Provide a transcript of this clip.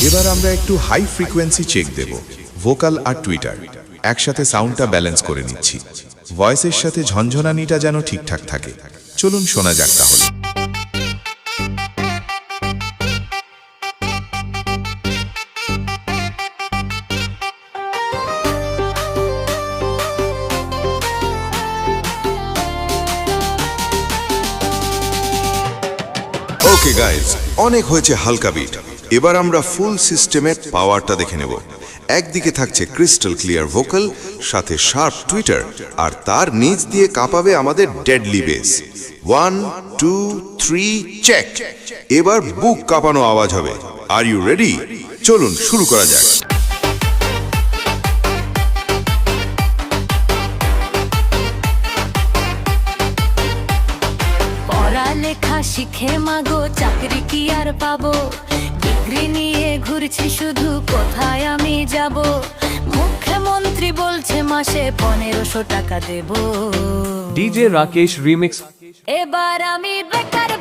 এবার আমরা একটু হাই ফ্রিকোয়েন্সি চেক দেব, ভোকাল আর টুইটার একসাথে সাউন্ডটা ব্যালেন্স করে নিচ্ছি। ভয়েসের সাথে ঝনঝনানিটা যেন ঠিকঠাক থাকে। চলুন শোনা যাক তাহলে। ওকে গাইজ, অনেক হয়েছে হালকা বিট। এবার আমরা ফুল সিস্টেমের পাওয়ারটা দেখে নেব। একদিকে থাকছে ক্রিস্টাল ক্লিয়ার ভোকাল, সাথে শার্প টুইটার, আর তার নিচ দিয়ে কাঁপাবে আমাদের ডেডলি বেস। 1 2 3 চেক। এবার বুক কাঁপানো আওয়াজ হবে। Are you ready? চলুন শুরু করা যাক। পড়ালেখা শিখে মাগো, চাকরি কি আর পাবো? ডিগ্রি নিয়ে ঘুরছি শুধু, কোথায় আমি যাব? মুখ্যমন্ত্রী বলছে মাসে 1500 টাকা দেব। DJ Rakesh Remix। এবার আমি বেকার